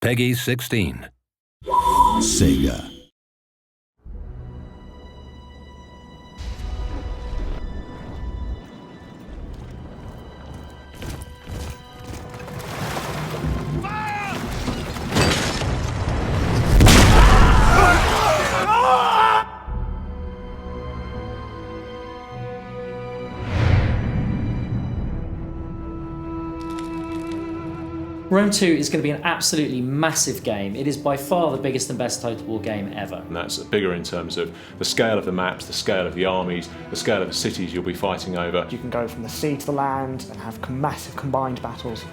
Peggy 16. Sega. Rome 2 is going to be an absolutely massive game. It is by far the biggest and best Total War game ever. And that's bigger in terms of the scale of the maps, the scale of the armies, the scale of the cities you'll be fighting over. You can go from the sea to the land and have massive combined battles.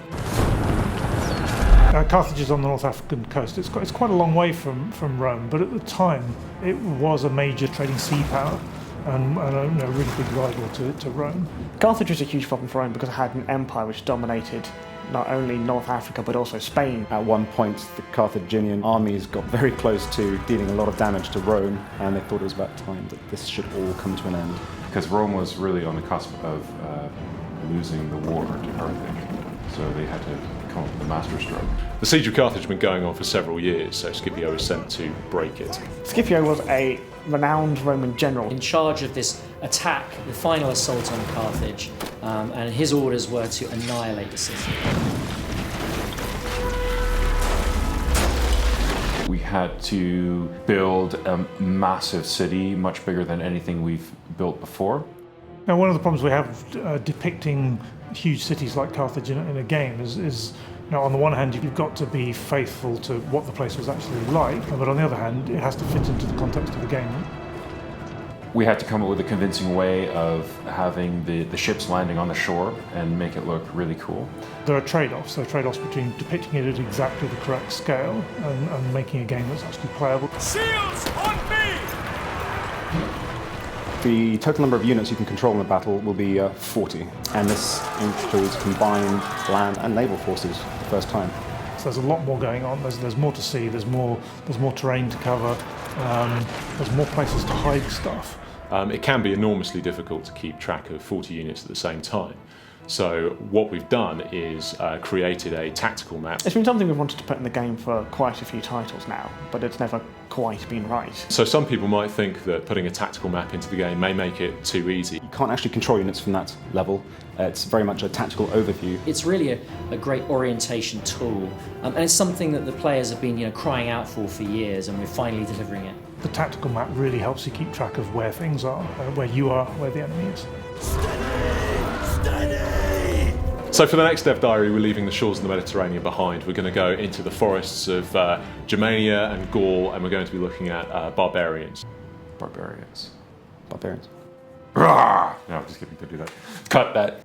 Carthage is on the North African coast. It's quite a long way from Rome, but at the time it was a major trading sea power and a really big rival to Rome. Carthage was a huge problem for Rome because it had an empire which dominated not only North Africa but also Spain. At one point, the Carthaginian armies got very close to dealing a lot of damage to Rome, and they thought it was about time that this should all come to an end. Because Rome was really on the cusp of losing the war to Carthage, so they had to come up with a masterstroke. The siege of Carthage had been going on for several years, so Scipio was sent to break it. Scipio was a renowned Roman general. In charge of this attack, the final assault on Carthage, and his orders were to annihilate the city. We had to build a massive city, much bigger than anything we've built before. Now, one of the problems we have depicting huge cities like Carthage in a game is on the one hand, you've got to be faithful to what the place was actually like, but on the other hand, it has to fit into the context of the game. We had to come up with a convincing way of having the ships landing on the shore and make it look really cool. There are trade-offs. There are trade-offs between depicting it at exactly the correct scale and making a game that's actually playable. Shields on me! The total number of units you can control in the battle will be 40, and this includes combined land and naval forces for the first time. So there's a lot more going on. There's more to see. There's more terrain to cover. There's more places to hide stuff. It can be enormously difficult to keep track of 40 units at the same time. So what we've done is created a tactical map. It's been something we've wanted to put in the game for quite a few titles now, but it's never quite been right. So some people might think that putting a tactical map into the game may make it too easy. You can't actually control units from that level. It's very much a tactical overview. It's really a great orientation tool, and it's something that the players have been crying out for years, and we're finally delivering it. The tactical map really helps you keep track of where things are, where you are, where the enemy is. So for the next Dev Diary, we're leaving the shores of the Mediterranean behind. We're going to go into the forests of Germania and Gaul, and we're going to be looking at barbarians. Barbarians. Barbarians. No, I'm just kidding, don't do that. Cut that.